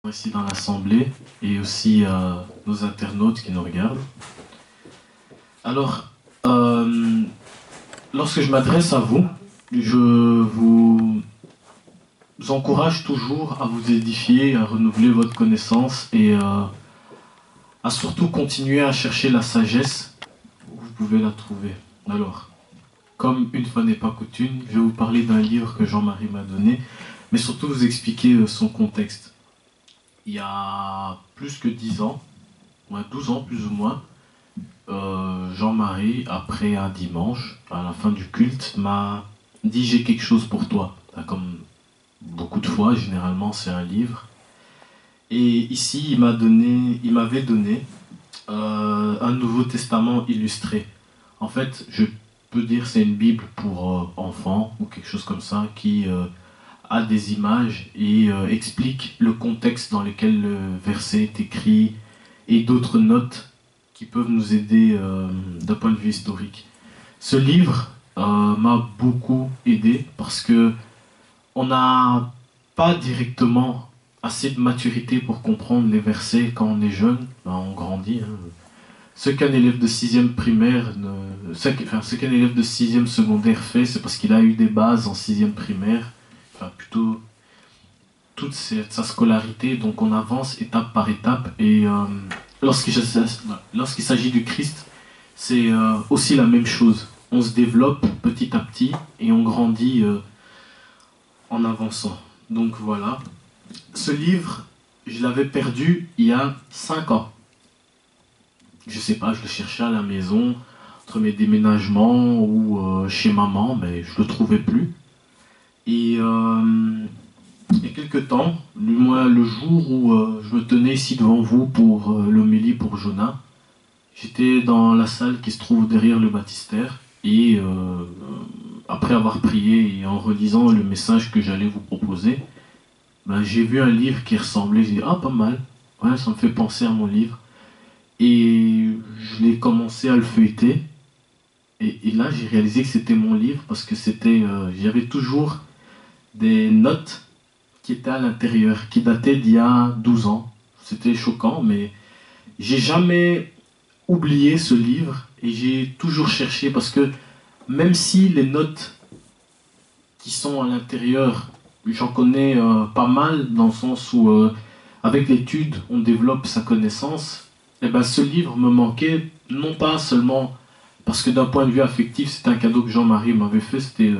Ici dans l'Assemblée et aussi nos internautes qui nous regardent. Alors, lorsque je m'adresse à vous, je vous encourage toujours à vous édifier, à renouveler votre connaissance et à surtout continuer à chercher la sagesse où vous pouvez la trouver. Alors, comme une fois n'est pas coutume, je vais vous parler d'un livre que Jean-Marie m'a donné, mais surtout vous expliquer son contexte. Il y a plus que 10 ans, 12 ans plus ou moins, Jean-Marie, après un dimanche, à la fin du culte, m'a dit j'ai quelque chose pour toi. Comme beaucoup de fois, généralement c'est un livre. Et ici, il m'avait donné un Nouveau Testament illustré. En fait, je peux dire c'est une Bible pour enfants ou quelque chose comme ça qui a des images et explique le contexte dans lequel le verset est écrit et d'autres notes qui peuvent nous aider d'un point de vue historique. Ce livre m'a beaucoup aidé parce que on n'a pas directement assez de maturité pour comprendre les versets quand on est jeune, on grandit. Ce qu'un élève de 6e primaire, ce qu'un élève de 6e secondaire fait, c'est parce qu'il a eu des bases en 6e primaire, plutôt toute sa scolarité, donc on avance étape par étape et lorsqu'il s'agit du Christ, c'est aussi la même chose. On se développe petit à petit et on grandit en avançant. Donc voilà. Ce livre, je l'avais perdu il y a 5 ans. Je sais pas, je le cherchais à la maison, entre mes déménagements ou chez maman, mais je le trouvais plus. Et il y a quelques temps, du moins le jour où je me tenais ici devant vous pour l'homélie pour Jonah, j'étais dans la salle qui se trouve derrière le baptistère et après avoir prié et en relisant le message que j'allais vous proposer, j'ai vu un livre qui ressemblait, j'ai dit ah pas mal, ouais, ça me fait penser à mon livre et je l'ai commencé à le feuilleter et là j'ai réalisé que c'était mon livre parce que j'avais toujours des notes qui étaient à l'intérieur, qui dataient d'il y a 12 ans. C'était choquant, mais j'ai jamais oublié ce livre et j'ai toujours cherché parce que même si les notes qui sont à l'intérieur, j'en connais pas mal dans le sens où avec l'étude on développe sa connaissance, et ben ce livre me manquait non pas seulement parce que d'un point de vue affectif c'était un cadeau que Jean-Marie m'avait fait, c'était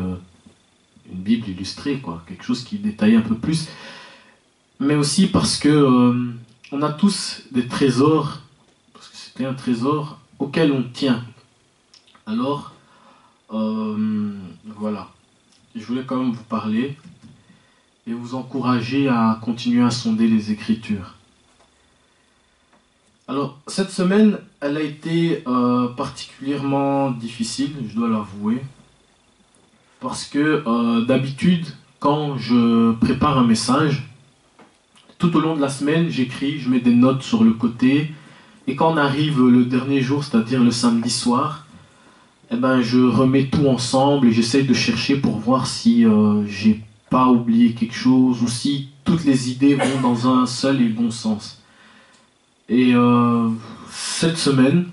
une Bible illustrée, quoi, quelque chose qui détaillait un peu plus, mais aussi parce que on a tous des trésors, parce que c'était un trésor auquel on tient. Alors, voilà. Je voulais quand même vous parler et vous encourager à continuer à sonder les Écritures. Alors, cette semaine, elle a été particulièrement difficile, je dois l'avouer, parce que d'habitude, quand je prépare un message, tout au long de la semaine, j'écris, je mets des notes sur le côté, et quand on arrive le dernier jour, c'est-à-dire le samedi soir, je remets tout ensemble et j'essaye de chercher pour voir si j'ai pas oublié quelque chose ou si toutes les idées vont dans un seul et bon sens. Et cette semaine,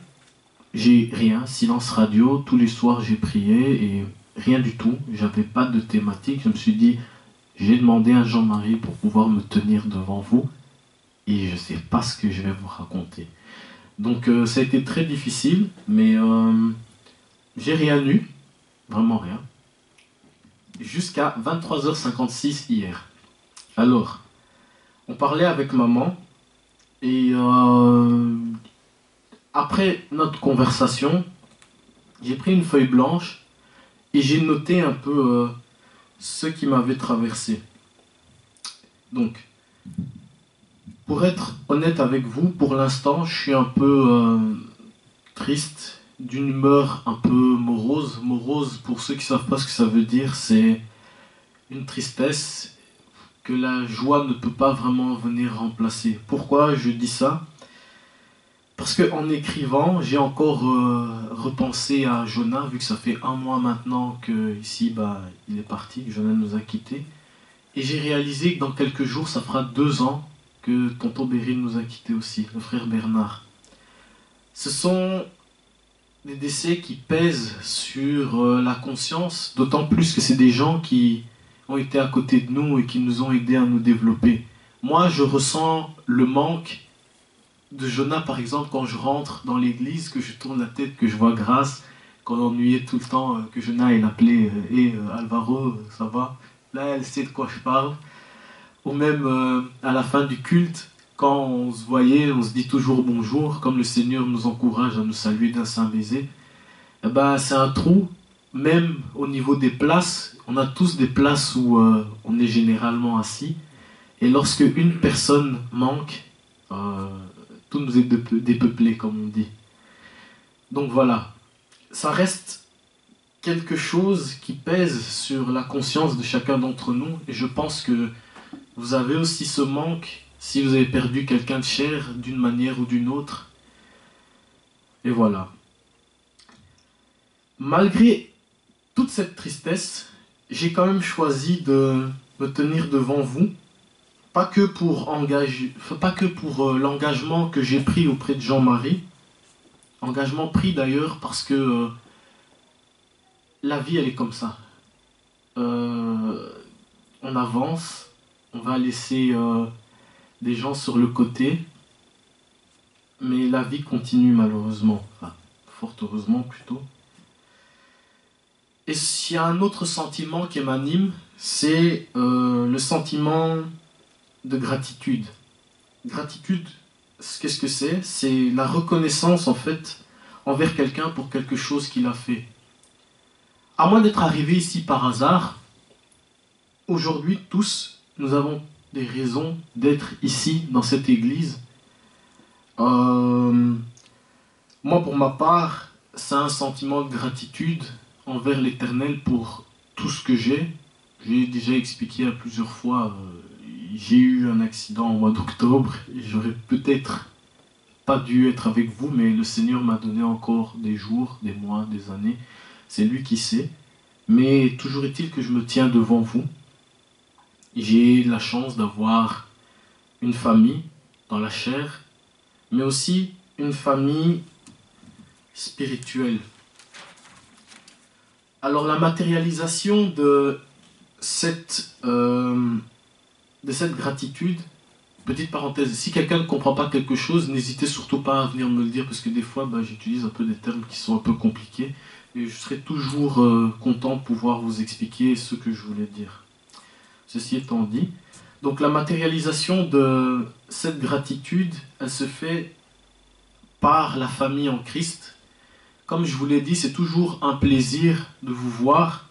j'ai rien, silence radio, tous les soirs j'ai prié et rien du tout, j'avais pas de thématique, je me suis dit, j'ai demandé à Jean-Marie pour pouvoir me tenir devant vous et je sais pas ce que je vais vous raconter. Donc ça a été très difficile, mais j'ai rien eu, vraiment rien, jusqu'à 23h56 hier. Alors, on parlait avec maman et après notre conversation, j'ai pris une feuille blanche et j'ai noté un peu ce qui m'avait traversé. Donc, pour être honnête avec vous, pour l'instant, je suis un peu triste, d'une humeur un peu morose. Morose, pour ceux qui ne savent pas ce que ça veut dire, c'est une tristesse que la joie ne peut pas vraiment venir remplacer. Pourquoi je dis ça ? Parce qu'en écrivant, j'ai encore repensé à Jonah, vu que ça fait 1 mois maintenant qu'ici, il est parti, que Jonah nous a quittés. Et j'ai réalisé que dans quelques jours, ça fera 2 ans que tonton Beryl nous a quittés aussi, le frère Bernard. Ce sont des décès qui pèsent sur la conscience, d'autant plus que c'est des gens qui ont été à côté de nous et qui nous ont aidés à nous développer. Moi, je ressens le manque de Jonah, par exemple, quand je rentre dans l'église, que je tourne la tête, que je vois Grâce, qu'on ennuyait tout le temps, que Jonah, il appelait Alvaro, ça va? Là, elle sait de quoi je parle. Ou même à la fin du culte, quand on se voyait, on se dit toujours bonjour, comme le Seigneur nous encourage à nous saluer d'un saint baiser. Eh ben, c'est un trou, même au niveau des places. On a tous des places où on est généralement assis. Et lorsque une personne manque, tout nous est dépeuplé, comme on dit. Donc voilà, ça reste quelque chose qui pèse sur la conscience de chacun d'entre nous. Et je pense que vous avez aussi ce manque si vous avez perdu quelqu'un de cher d'une manière ou d'une autre. Et voilà. Malgré toute cette tristesse, j'ai quand même choisi de me tenir devant vous. Pas que pour l'engagement que j'ai pris auprès de Jean-Marie. Engagement pris d'ailleurs parce que la vie, elle est comme ça. On avance, on va laisser des gens sur le côté, mais la vie continue malheureusement, enfin, fort heureusement plutôt. Et s'il y a un autre sentiment qui m'anime, c'est le sentiment de gratitude. Gratitude, qu'est-ce que c'est? C'est la reconnaissance en fait envers quelqu'un pour quelque chose qu'il a fait. À moins d'être arrivé ici par hasard, aujourd'hui tous, nous avons des raisons d'être ici dans cette église. Moi pour ma part, c'est un sentiment de gratitude envers l'Éternel pour tout ce que j'ai. J'ai déjà expliqué à plusieurs fois, j'ai eu un accident au mois d'octobre et j'aurais peut-être pas dû être avec vous, mais le Seigneur m'a donné encore des jours, des mois, des années. C'est lui qui sait. Mais toujours est-il que je me tiens devant vous. J'ai la chance d'avoir une famille dans la chair, mais aussi une famille spirituelle. Alors la matérialisation de cette gratitude, petite parenthèse, si quelqu'un ne comprend pas quelque chose, n'hésitez surtout pas à venir me le dire, parce que des fois j'utilise un peu des termes qui sont un peu compliqués, et je serai toujours content de pouvoir vous expliquer ce que je voulais dire. Ceci étant dit, donc la matérialisation de cette gratitude, elle se fait par la famille en Christ. Comme je vous l'ai dit, c'est toujours un plaisir de vous voir.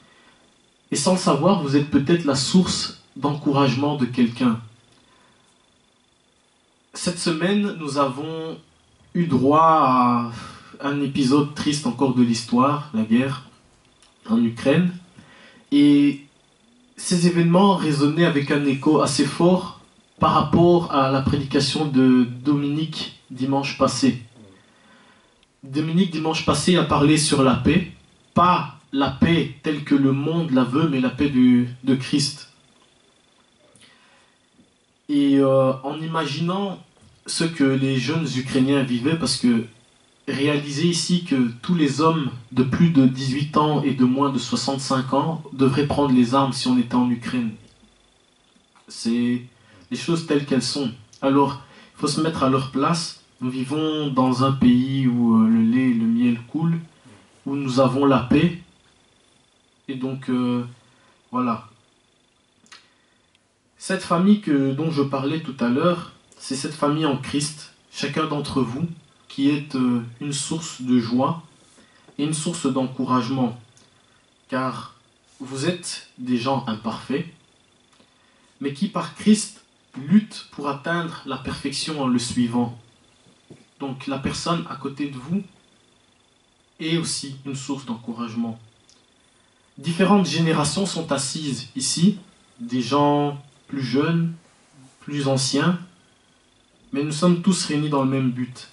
Et sans le savoir, vous êtes peut-être la source d'encouragement de quelqu'un. Cette semaine, nous avons eu droit à un épisode triste encore de l'histoire, la guerre en Ukraine. Et ces événements résonnaient avec un écho assez fort par rapport à la prédication de Dominique dimanche passé. Dominique dimanche passé a parlé sur la paix, pas la paix telle que le monde la veut, mais la paix de Christ. Et en imaginant ce que les jeunes Ukrainiens vivaient, parce que réalisez ici que tous les hommes de plus de 18 ans et de moins de 65 ans devraient prendre les armes si on était en Ukraine. C'est les choses telles qu'elles sont. Alors, il faut se mettre à leur place. Nous vivons dans un pays où le lait et le miel coulent, où nous avons la paix. Et donc, voilà. Cette famille dont je parlais tout à l'heure, c'est cette famille en Christ, chacun d'entre vous, qui est une source de joie et une source d'encouragement. Car vous êtes des gens imparfaits, mais qui par Christ luttent pour atteindre la perfection en le suivant. Donc la personne à côté de vous est aussi une source d'encouragement. Différentes générations sont assises ici, des gens plus jeunes, plus anciens, mais nous sommes tous réunis dans le même but.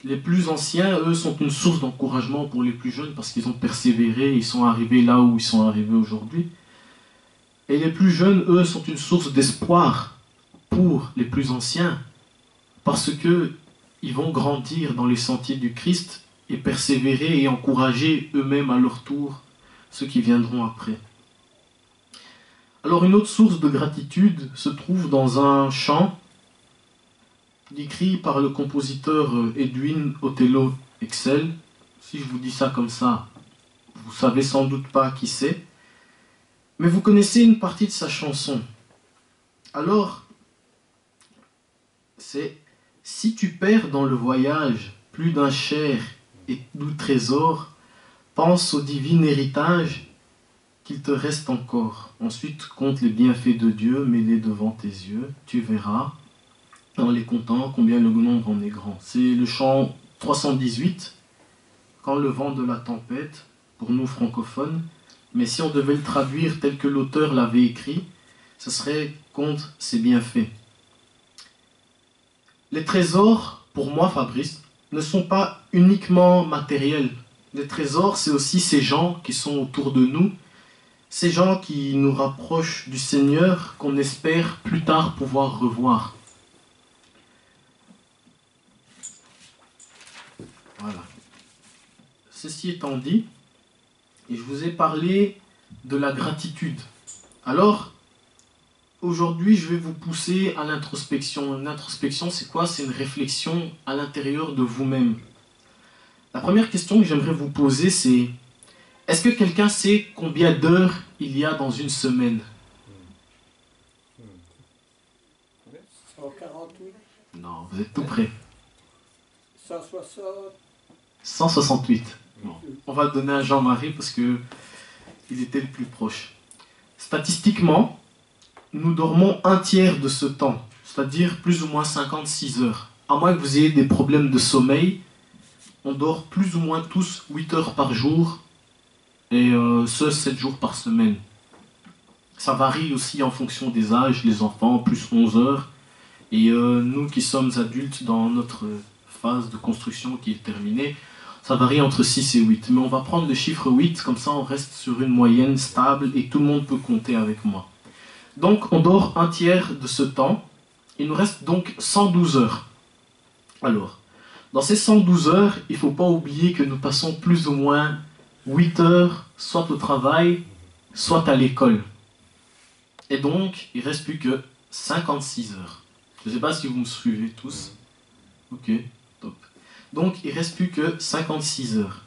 Les plus anciens, eux, sont une source d'encouragement pour les plus jeunes parce qu'ils ont persévéré, ils sont arrivés là où ils sont arrivés aujourd'hui. Et les plus jeunes, eux, sont une source d'espoir pour les plus anciens, parce que ils vont grandir dans les sentiers du Christ et persévérer et encourager eux-mêmes à leur tour ceux qui viendront après. Alors une autre source de gratitude se trouve dans un chant écrit par le compositeur Edwin Othello Excel. Si je vous dis ça comme ça, vous savez sans doute pas qui c'est, mais vous connaissez une partie de sa chanson. Alors, c'est « Si tu perds dans le voyage plus d'un cher et doux trésor, pense au divin héritage qu'il te reste encore. Ensuite, compte les bienfaits de Dieu mêlés devant tes yeux. Tu verras, en les comptant, combien le nombre en est grand. » C'est le chant 318, « Quand le vent de la tempête », pour nous francophones. Mais si on devait le traduire tel que l'auteur l'avait écrit, ce serait « Compte ses bienfaits ». Les trésors, pour moi, Fabrice, ne sont pas uniquement matériels. Les trésors, c'est aussi ces gens qui sont autour de nous, ces gens qui nous rapprochent du Seigneur, qu'on espère plus tard pouvoir revoir. Voilà. Ceci étant dit, et je vous ai parlé de la gratitude. Alors, aujourd'hui, je vais vous pousser à l'introspection. L'introspection, c'est quoi? C'est une réflexion à l'intérieur de vous-même. La première question que j'aimerais vous poser, c'est: est-ce que quelqu'un sait combien d'heures il y a dans une semaine? 148. Non, vous êtes tout près. 160. 168. Bon, on va le donner à Jean-Marie parce que il était le plus proche. Statistiquement, nous dormons un tiers de ce temps, c'est-à-dire plus ou moins 56 heures. À moins que vous ayez des problèmes de sommeil, on dort plus ou moins tous 8 heures par jour, et ce, 7 jours par semaine. Ça varie aussi en fonction des âges, les enfants, plus 11 heures, et nous qui sommes adultes dans notre phase de construction qui est terminée, ça varie entre 6 et 8. Mais on va prendre le chiffre 8, comme ça on reste sur une moyenne stable et tout le monde peut compter avec moi. Donc on dort un tiers de ce temps, il nous reste donc 112 heures. Alors, dans ces 112 heures, il ne faut pas oublier que nous passons plus ou moins 8 heures, soit au travail, soit à l'école. Et donc, il ne reste plus que 56 heures. Je ne sais pas si vous me suivez tous. Ok, top. Donc, il ne reste plus que 56 heures.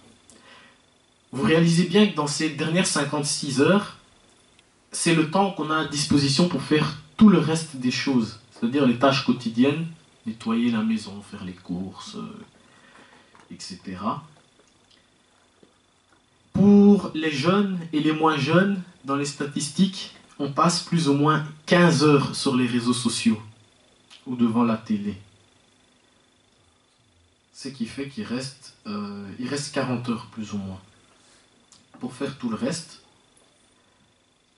Vous réalisez bien que dans ces dernières 56 heures, c'est le temps qu'on a à disposition pour faire tout le reste des choses. C'est-à-dire les tâches quotidiennes, nettoyer la maison, faire les courses, etc. Pour les jeunes et les moins jeunes, dans les statistiques, on passe plus ou moins 15 heures sur les réseaux sociaux ou devant la télé. Ce qui fait qu'il reste 40 heures plus ou moins pour faire tout le reste.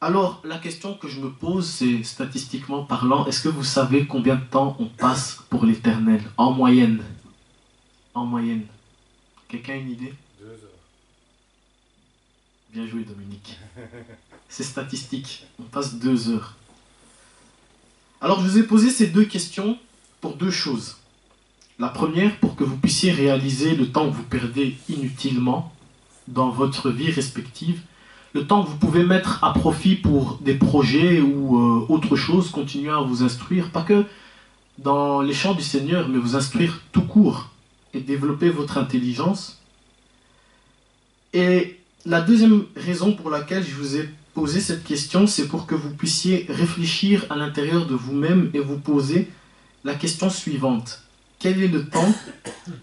Alors, la question que je me pose, c'est, statistiquement parlant, est-ce que vous savez combien de temps on passe pour l'éternel, en moyenne? En moyenne. Quelqu'un a une idée? 2 heures. Bien joué, Dominique. C'est statistique. On passe 2 heures. Alors, je vous ai posé ces deux questions pour deux choses. La première, pour que vous puissiez réaliser le temps que vous perdez inutilement dans votre vie respective, le temps que vous pouvez mettre à profit pour des projets ou autre chose, continuer à vous instruire, pas que dans les champs du Seigneur, mais vous instruire tout court et développer votre intelligence. Et la deuxième raison pour laquelle je vous ai posé cette question, c'est pour que vous puissiez réfléchir à l'intérieur de vous-même et vous poser la question suivante. Quel est le temps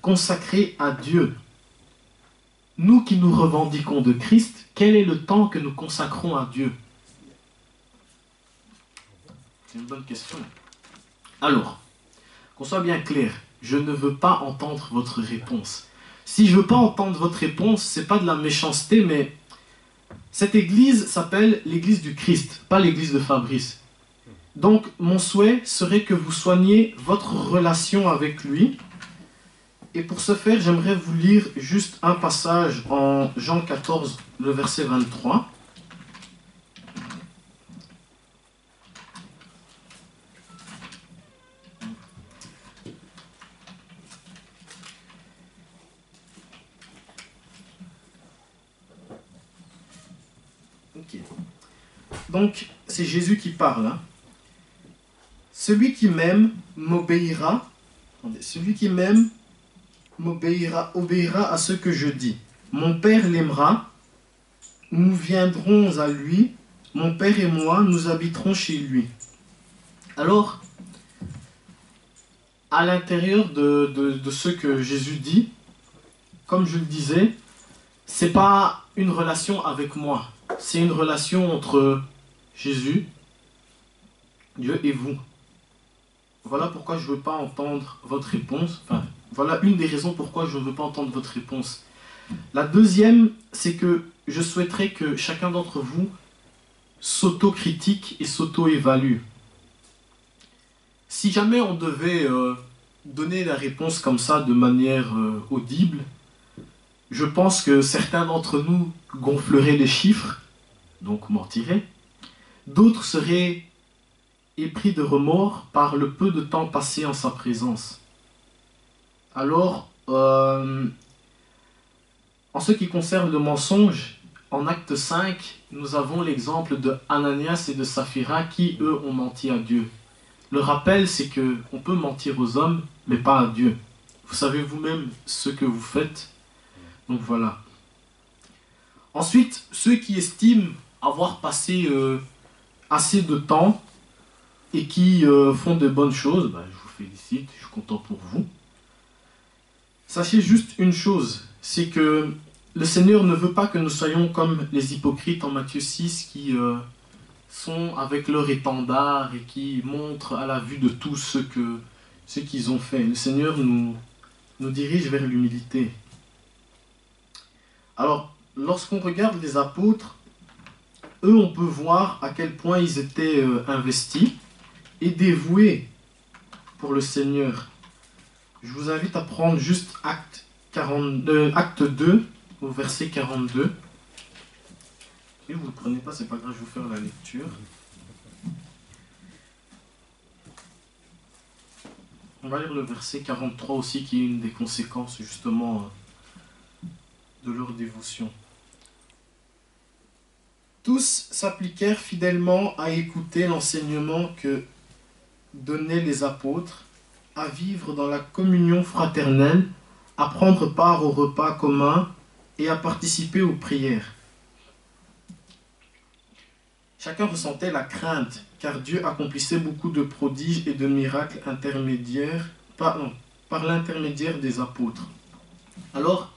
consacré à Dieu? Nous qui nous revendiquons de Christ, quel est le temps que nous consacrons à Dieu? C'est une bonne question. Alors, qu'on soit bien clair, je ne veux pas entendre votre réponse. Si je ne veux pas entendre votre réponse, ce n'est pas de la méchanceté, mais cette église s'appelle l'église du Christ, pas l'église de Fabrice. Donc, mon souhait serait que vous soigniez votre relation avec lui. Et pour ce faire, j'aimerais vous lire juste un passage en Jean 14, le verset 23. Donc, c'est Jésus qui parle. Hein. Celui qui m'aime m'obéira. Celui qui m'aime obéira à ce que je dis. Mon Père l'aimera. Nous viendrons à lui. Mon Père et moi, nous habiterons chez lui. Alors, à l'intérieur de ce que Jésus dit, comme je le disais, c'est pas une relation avec moi. C'est une relation entre Jésus, Dieu et vous. Voilà pourquoi je ne veux pas entendre votre réponse. Enfin, voilà une des raisons pourquoi je ne veux pas entendre votre réponse. La deuxième, c'est que je souhaiterais que chacun d'entre vous s'auto-critique et s'auto-évalue. Si jamais on devait donner la réponse comme ça de manière audible, je pense que certains d'entre nous gonfleraient les chiffres, donc mentiraient. D'autres seraient épris de remords par le peu de temps passé en sa présence. Alors, en ce qui concerne le mensonge, en acte 5, nous avons l'exemple de Ananias et de Saphira qui, eux, ont menti à Dieu. Le rappel, c'est qu'on peut mentir aux hommes, mais pas à Dieu. Vous savez vous-même ce que vous faites. Donc voilà. Ensuite, ceux qui estiment avoir passé assez de temps et qui font de bonnes choses, je vous félicite, je suis content pour vous. Sachez juste une chose, c'est que le Seigneur ne veut pas que nous soyons comme les hypocrites en Matthieu 6 qui sont avec leur étendard et qui montrent à la vue de tous ce qu'ils ont fait. Le Seigneur nous dirige vers l'humilité. Alors, lorsqu'on regarde les apôtres, eux, on peut voir à quel point ils étaient investis et dévoués pour le Seigneur. Je vous invite à prendre juste acte 2, au verset 42. Si vous ne le prenez pas, c'est pas grave, je vais vous faire la lecture. On va lire le verset 43 aussi, qui est une des conséquences justement de leur dévotion. Tous s'appliquèrent fidèlement à écouter l'enseignement que donnaient les apôtres, à vivre dans la communion fraternelle, à prendre part au repas commun et à participer aux prières. Chacun ressentait la crainte, car Dieu accomplissait beaucoup de prodiges et de miracles par l'intermédiaire des apôtres. Alors,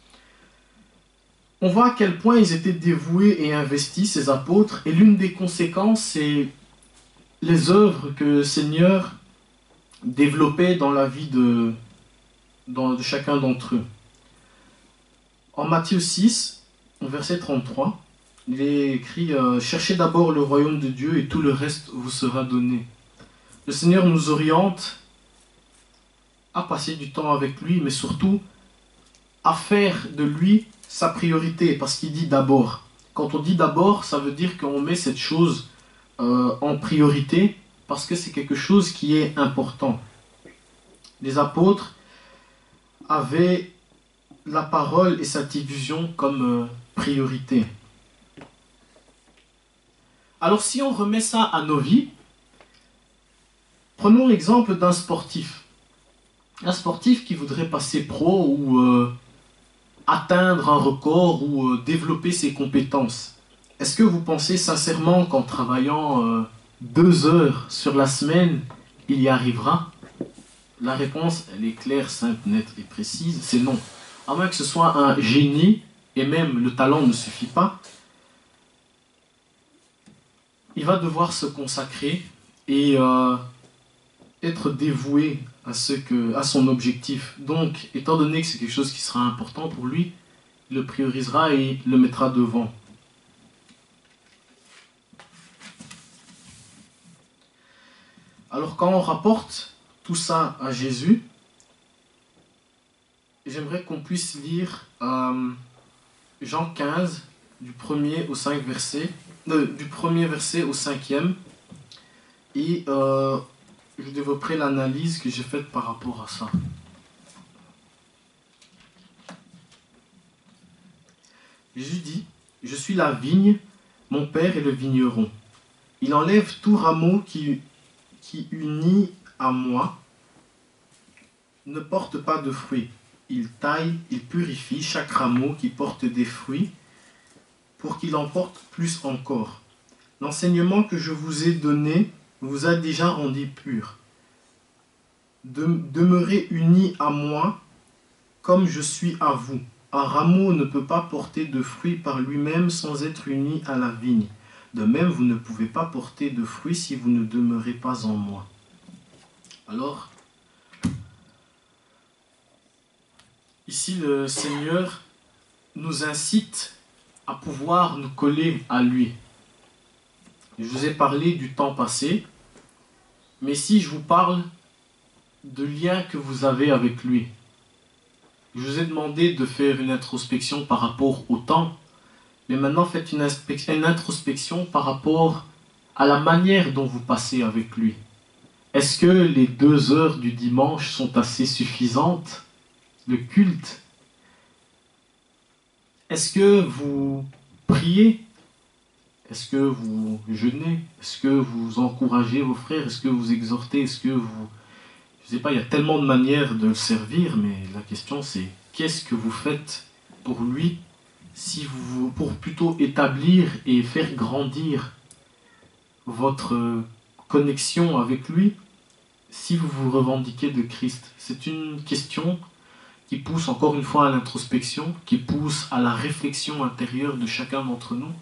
on voit à quel point ils étaient dévoués et investis, ces apôtres, et l'une des conséquences, c'est les œuvres que le Seigneur développait dans la vie de chacun d'entre eux. En Matthieu 6, verset 33, il est écrit « Cherchez d'abord le royaume de Dieu et tout le reste vous sera donné ». Le Seigneur nous oriente à passer du temps avec lui, mais surtout à faire de lui sa priorité, parce qu'il dit d'abord. Quand on dit d'abord, ça veut dire qu'on met cette chose en priorité, parce que c'est quelque chose qui est important. Les apôtres avaient la parole et sa diffusion comme priorité. Alors si on remet ça à nos vies, prenons l'exemple d'un sportif. Un sportif qui voudrait passer pro ou atteindre un record ou développer ses compétences. Est-ce que vous pensez sincèrement qu'en travaillant 2 heures sur la semaine, il y arrivera? La réponse, elle est claire, simple, nette et précise, c'est non. À moins que ce soit un génie, et même le talent ne suffit pas, il va devoir se consacrer et être dévoué à son objectif. Donc, étant donné que c'est quelque chose qui sera important pour lui, il le priorisera et le mettra devant. Alors, quand on rapporte tout ça à Jésus, j'aimerais qu'on puisse lire Jean 15, du 1er au 5 verset, du 1er verset au 5e, et je développerai l'analyse que j'ai faite par rapport à ça. Jésus dit, « Je suis la vigne, mon Père est le vigneron. Il enlève tout rameau qui uni à moi, ne porte pas de fruits. Il taille, il purifie chaque rameau qui porte des fruits pour qu'il en porte plus encore. L'enseignement que je vous ai donné vous a déjà rendu pur. Demeurez unis à moi comme je suis à vous. Un rameau ne peut pas porter de fruits par lui-même sans être uni à la vigne. De même, vous ne pouvez pas porter de fruits si vous ne demeurez pas en moi. Alors, ici le Seigneur nous incite à pouvoir nous coller à lui. Je vous ai parlé du temps passé, mais si je vous parle de lien que vous avez avec lui, je vous ai demandé de faire une introspection par rapport au temps, mais maintenant faites une introspection par rapport à la manière dont vous passez avec lui. Est-ce que les 2 heures du dimanche sont assez suffisantes? Le culte? Est-ce que vous priez? Est-ce que vous jeûnez? Est-ce que vous encouragez vos frères? Est-ce que vous exhortez? Est-ce que vous... Je ne sais pas, il y a tellement de manières de le servir, mais la question c'est qu'est-ce que vous faites pour lui, pour plutôt établir et faire grandir votre connexion avec lui, si vous vous revendiquez de Christ. C'est une question qui pousse encore une fois à l'introspection, qui pousse à la réflexion intérieure de chacun d'entre nous.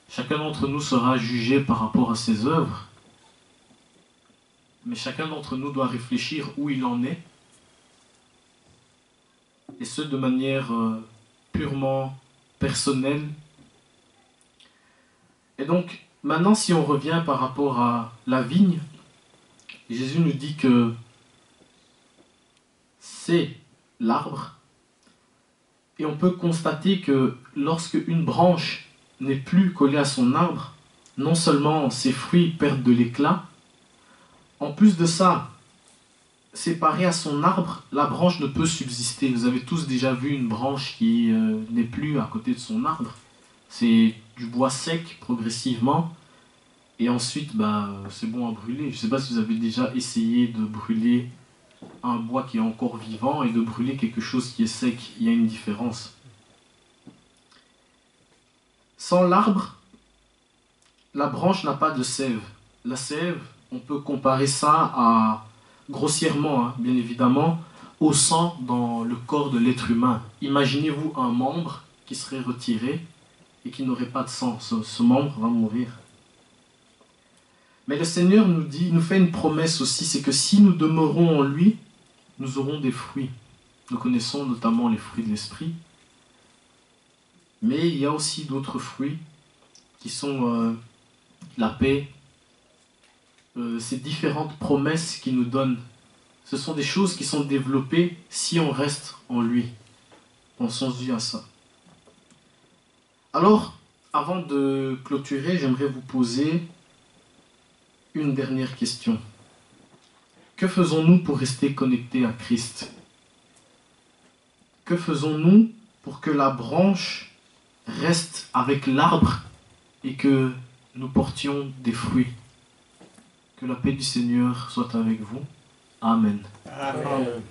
Chacun d'entre nous sera jugé par rapport à ses œuvres, mais chacun d'entre nous doit réfléchir où il en est, et ce de manière purement personnelle. Et donc, maintenant si on revient par rapport à la vigne, Jésus nous dit que c'est l'arbre, et on peut constater que lorsque une branche n'est plus collée à son arbre, non seulement ses fruits perdent de l'éclat, en plus de ça, séparée à son arbre, la branche ne peut subsister. Vous avez tous déjà vu une branche qui n'est plus à côté de son arbre. C'est du bois sec progressivement, et ensuite c'est bon à brûler. Je ne sais pas si vous avez déjà essayé de brûler un bois qui est encore vivant et de brûler quelque chose qui est sec. Il y a une différence. Sans l'arbre, la branche n'a pas de sève. La sève, on peut comparer ça à, grossièrement, bien évidemment, au sang dans le corps de l'être humain. Imaginez-vous un membre qui serait retiré et qui n'aurait pas de sang. Ce membre va mourir. Mais le Seigneur nous fait une promesse aussi, c'est que si nous demeurons en lui, nous aurons des fruits. Nous connaissons notamment les fruits de l'esprit. Mais il y a aussi d'autres fruits qui sont la paix, ces différentes promesses qu'il nous donne. Ce sont des choses qui sont développées si on reste en lui. Pensons-y à ça. Alors, avant de clôturer, j'aimerais vous poser une dernière question. Que faisons-nous pour rester connectés à Christ? Que faisons-nous pour que la branche reste avec l'arbre et que nous portions des fruits? Que la paix du Seigneur soit avec vous. Amen. Amen.